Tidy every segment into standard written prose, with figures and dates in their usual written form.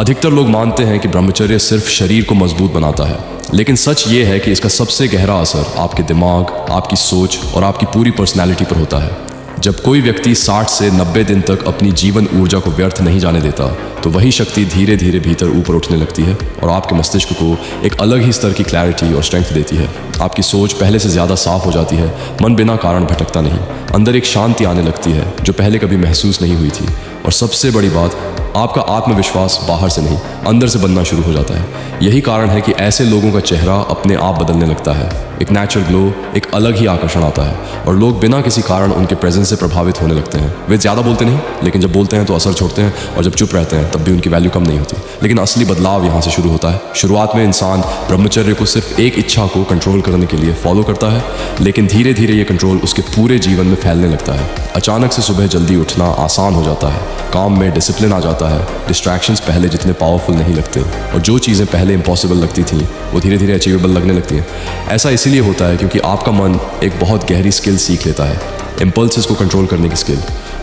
अधिकतर लोग मानते हैं कि ब्रह्मचर्य सिर्फ शरीर को मजबूत बनाता है, लेकिन सच ये है कि इसका सबसे गहरा असर आपके दिमाग, आपकी सोच और आपकी पूरी पर्सनैलिटी पर होता है। जब कोई व्यक्ति 60 से 90 दिन तक अपनी जीवन ऊर्जा को व्यर्थ नहीं जाने देता, तो वही शक्ति धीरे धीरे भीतर ऊपर उठने लगती है और आपके मस्तिष्क को एक अलग ही स्तर की क्लैरिटी और स्ट्रेंथ देती है। आपकी सोच पहले से ज़्यादा साफ हो जाती है, मन बिना कारण भटकता नहीं, अंदर एक शांति आने लगती है जो पहले कभी महसूस नहीं हुई थी। और सबसे बड़ी बात, आपका आत्मविश्वास बाहर से नहीं, अंदर से बनना शुरू हो जाता है। यही कारण है कि ऐसे लोगों का चेहरा अपने आप बदलने लगता है, एक नेचुरल ग्लो, एक अलग ही आकर्षण आता है और लोग बिना किसी कारण उनके प्रेजेंस से प्रभावित होने लगते हैं। वे ज़्यादा बोलते नहीं, लेकिन जब बोलते हैं तो असर छोड़ते हैं, और जब चुप रहते हैं तब भी उनकी वैल्यू कम नहीं होती। लेकिन असली बदलाव यहाँ से शुरू होता है। शुरुआत में इंसान ब्रह्मचर्य को सिर्फ एक इच्छा को कंट्रोल करने के लिए फॉलो करता है, लेकिन धीरे धीरे ये कंट्रोल उसके पूरे जीवन में फैलने लगता है। अचानक से सुबह जल्दी उठना आसान हो जाता है, काम में डिसिप्लिन आ जाता है, डिस्ट्रैक्शंस पहले जितने पावरफुल नहीं लगते, और जो चीज़ें पहले इम्पॉसिबल लगती थीं वो धीरे धीरे अचीवेबल लगने लगती हैं। ऐसा इसीलिए होता है क्योंकि आपका मन एक बहुत गहरी स्किल सीख लेता है, इम्पल्सेस को कंट्रोल करने की स्किल।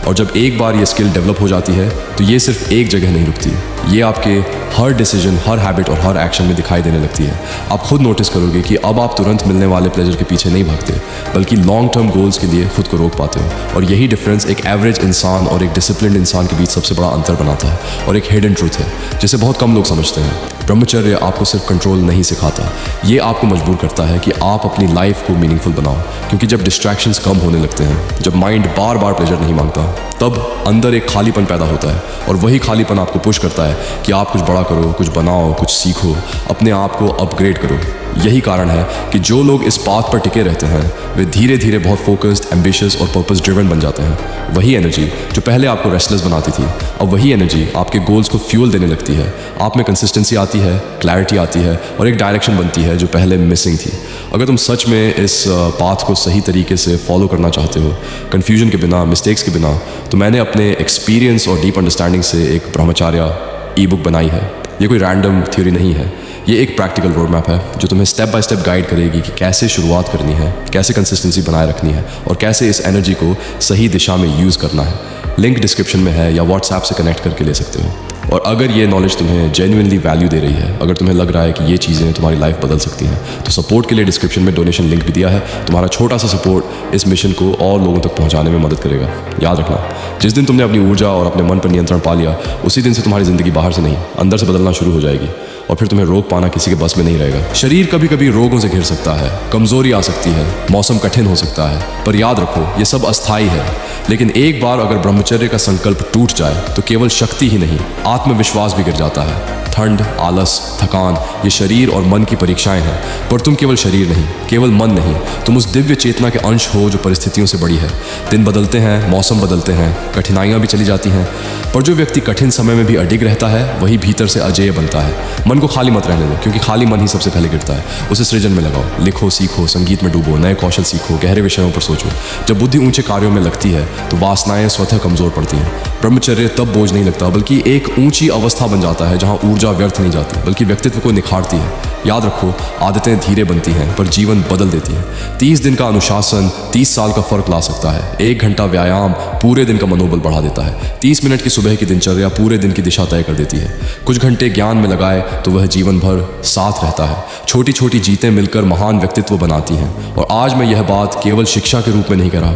और जब एक बार ये स्किल डेवलप हो जाती है तो ये सिर्फ एक जगह नहीं रुकती, ये आपके हर डिसीजन, हर हैबिट और हर एक्शन में दिखाई देने लगती है। आप खुद नोटिस करोगे कि अब आप तुरंत मिलने वाले प्लेजर के पीछे नहीं भागते, बल्कि लॉन्ग टर्म गोल्स के लिए खुद को रोक पाते हो। और यही डिफरेंस एक एवरेज इंसान और एक डिसिप्लिन्ड इंसान के बीच सबसे बड़ा अंतर बनाता है, और एक हिडन ट्रूथ है जिसे बहुत कम लोग समझते हैं। ब्रह्मचर्य आपको सिर्फ कंट्रोल नहीं सिखाता, ये आपको मजबूर करता है कि आप अपनी लाइफ को मीनिंगफुल बनाओ। क्योंकि जब डिस्ट्रैक्शंस कम होने लगते हैं, जब माइंड बार बार प्लेजर नहीं मांगता, तब अंदर एक खालीपन पैदा होता है, और वही खालीपन आपको पुश करता है कि आप कुछ बड़ा करो, कुछ बनाओ, कुछ सीखो, अपने आप को अपग्रेड करो। यही कारण है कि जो लोग इस पाथ पर टिके रहते हैं वे धीरे धीरे बहुत फोकस्ड, एम्बिशियस और पर्पस ड्रिवन बन जाते हैं। वही एनर्जी जो पहले आपको रेस्टलेस बनाती थी, अब वही एनर्जी आपके गोल्स को फ्यूल देने लगती है। आप में कंसिस्टेंसी आती है, क्लैरिटी आती है, और एक डायरेक्शन बनती है जो पहले मिसिंग थी। अगर तुम सच में इस पाथ को सही तरीके से फॉलो करना चाहते हो, कन्फ्यूजन के बिना, मिस्टेक्स के बिना, तो मैंने अपने एक्सपीरियंस और डीप अंडरस्टैंडिंग से एक ब्रह्मचर्य ई बुक बनाई है। ये कोई रैंडम थ्योरी नहीं है, ये एक प्रैक्टिकल रोड मैप है जो तुम्हें स्टेप बाय स्टेप गाइड करेगी कि कैसे शुरुआत करनी है, कैसे कंसिस्टेंसी बनाए रखनी है, और कैसे इस एनर्जी को सही दिशा में यूज़ करना है। लिंक डिस्क्रिप्शन में है, या व्हाट्सएप से कनेक्ट करके ले सकते हो। और अगर ये नॉलेज तुम्हें जेन्युइनली वैल्यू दे रही है, अगर तुम्हें लग रहा है कि ये चीज़ें तुम्हारी लाइफ बदल सकती हैं, तो सपोर्ट के लिए डिस्क्रिप्शन में डोनेशन लिंक भी दिया है। तुम्हारा छोटा सा सपोर्ट इस मिशन को और लोगों तक पहुंचाने में मदद करेगा। याद रखना, जिस दिन तुमने अपनी ऊर्जा और अपने मन पर नियंत्रण पा लिया, उसी दिन से तुम्हारी ज़िंदगी बाहर से नहीं, अंदर से बदलना शुरू हो जाएगी, और फिर तुम्हें रोक पाना किसी के बस में नहीं रहेगा। शरीर कभी कभी रोगों से घिर सकता है, कमजोरी आ सकती है, मौसम कठिन हो सकता है, पर याद रखो ये सब अस्थायी है। लेकिन एक बार अगर ब्रह्मचर्य का संकल्प टूट जाए तो केवल शक्ति ही नहीं, आत्मविश्वास भी गिर जाता है। ठंड, आलस, थकान, ये शरीर और मन की परीक्षाएं हैं, पर तुम केवल शरीर नहीं, केवल मन नहीं, तुम उस दिव्य चेतना के अंश हो जो परिस्थितियों से बड़ी है। दिन बदलते हैं, मौसम बदलते हैं, कठिनाइयाँ भी चली जाती हैं, पर जो व्यक्ति कठिन समय में भी अडिग रहता है वही भीतर से अजेय बनता है। मन को खाली मत रहने दो, क्योंकि खाली मन ही सबसे पहले गिरता है। उसे सृजन में लगाओ, लिखो, सीखो, संगीत में डूबो, नए कौशल सीखो, गहरे विषयों पर सोचो। जब बुद्धि ऊंचे कार्यों में लगती है तो वासनाएं स्वतः कमजोर पड़ती हैं। ब्रह्मचर्य तब बोझ नहीं लगता, बल्कि एक ऊंची अवस्था बन जाता है जहां ऊर्जा व्यर्थ नहीं जाती, बल्कि व्यक्तित्व को निखारती है। याद रखो, आदतें धीरे बनती हैं पर जीवन बदल देती हैं। 30 दिन का अनुशासन 30 साल का फर्क ला सकता है। 1 घंटा व्यायाम पूरे दिन का मनोबल बढ़ा देता है। 30 मिनट की सुबह की दिनचर्या पूरे दिन की दिशा तय कर देती है। कुछ घंटे ज्ञान में लगाए तो वह जीवन भर साथ रहता है। छोटी छोटी जीतें मिलकर महान व्यक्तित्व बनाती हैं। और आज मैं यह बात केवल शिक्षा के रूप में नहीं कह रहा,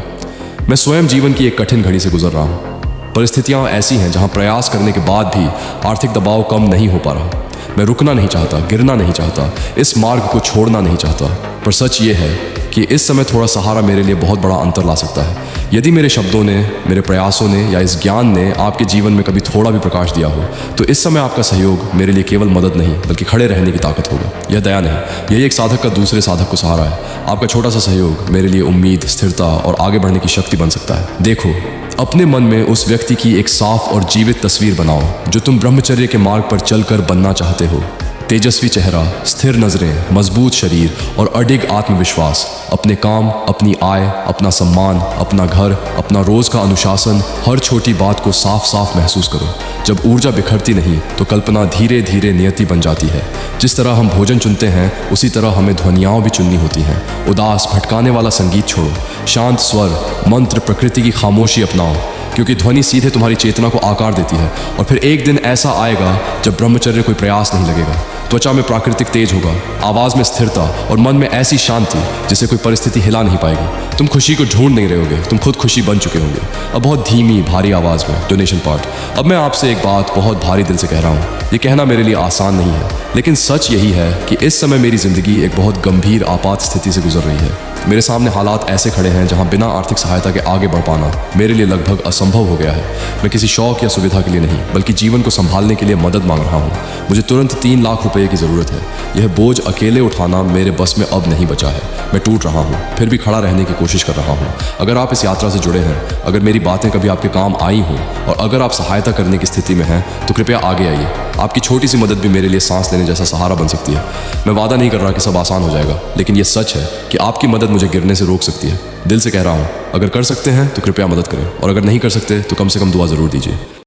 मैं स्वयं जीवन की एक कठिन घड़ी से गुजर रहा हूँ। परिस्थितियाँ ऐसी हैं जहाँ प्रयास करने के बाद भी आर्थिक दबाव कम नहीं हो पा रहा। मैं रुकना नहीं चाहता, गिरना नहीं चाहता, इस मार्ग को छोड़ना नहीं चाहता, पर सच ये है कि इस समय थोड़ा सहारा मेरे लिए बहुत बड़ा अंतर ला सकता है। यदि मेरे शब्दों ने, मेरे प्रयासों ने या इस ज्ञान ने आपके जीवन में कभी थोड़ा भी प्रकाश दिया हो, तो इस समय आपका सहयोग मेरे लिए केवल मदद नहीं बल्कि खड़े रहने की ताकत होगा। यह दया नहीं, यही एक साधक का दूसरे साधक को सहारा है। आपका छोटा सा सहयोग मेरे लिए उम्मीद, स्थिरता और आगे बढ़ने की शक्ति बन सकता है। देखो, अपने मन में उस व्यक्ति की एक साफ और जीवित तस्वीर बनाओ जो तुम ब्रह्मचर्य के मार्ग पर चलकर बनना चाहते हो। तेजस्वी चेहरा, स्थिर नजरें, मजबूत शरीर और अडिग आत्मविश्वास। अपने काम, अपनी आय, अपना सम्मान, अपना घर, अपना रोज का अनुशासन, हर छोटी बात को साफ साफ महसूस करो। जब ऊर्जा बिखरती नहीं तो कल्पना धीरे धीरे नियति बन जाती है। जिस तरह हम भोजन चुनते हैं उसी तरह हमें ध्वनियाँ भी चुननी होती हैं। उदास, भटकाने वाला संगीत छोड़ो, शांत स्वर, मंत्र, प्रकृति की खामोशी अपनाओ। क्योंकि ध्वनि सीधे तुम्हारी चेतना को आकार देती है। और फिर एक दिन ऐसा आएगा जब ब्रह्मचर्य कोई प्रयास नहीं लगेगा, त्वचा में प्राकृतिक तेज होगा, आवाज़ में स्थिरता और मन में ऐसी शांति जिसे कोई परिस्थिति हिला नहीं पाएगी। तुम खुशी को ढूंढ नहीं रहे होगे, तुम खुद खुशी बन चुके होंगे। अब बहुत धीमी भारी आवाज़ में डोनेशन पार्ट। अब मैं आपसे एक बात बहुत भारी दिल से कह रहा हूँ। ये कहना मेरे लिए आसान नहीं है, लेकिन सच यही है कि इस समय मेरी ज़िंदगी एक बहुत गंभीर आपात स्थिति से गुजर रही है। मेरे सामने हालात ऐसे खड़े हैं जहां बिना आर्थिक सहायता के आगे बढ़ पाना मेरे लिए लगभग असंभव हो गया है। मैं किसी शौक या सुविधा के लिए नहीं, बल्कि जीवन को संभालने के लिए मदद मांग रहा हूँ। मुझे तुरंत 3 लाख रुपए की ज़रूरत है। यह बोझ अकेले उठाना मेरे बस में अब नहीं बचा है। मैं टूट रहा हूँ, फिर भी खड़ा रहने की कोशिश कर रहा हूँ। अगर आप इस यात्रा से जुड़े हैं, अगर मेरी बातें कभी आपके काम आई हों और अगर आप सहायता करने की स्थिति में हैं, तो कृपया आगे आइए। आपकी छोटी सी मदद भी मेरे लिए सांस लेने जैसा सहारा बन सकती है। मैं वादा नहीं कर रहा कि सब आसान हो जाएगा, लेकिन यह सच है कि आपकी मदद मुझे गिरने से रोक सकती है। दिल से कह रहा हूँ, अगर कर सकते हैं तो कृपया मदद करें, और अगर नहीं कर सकते तो कम से कम दुआ ज़रूर दीजिए।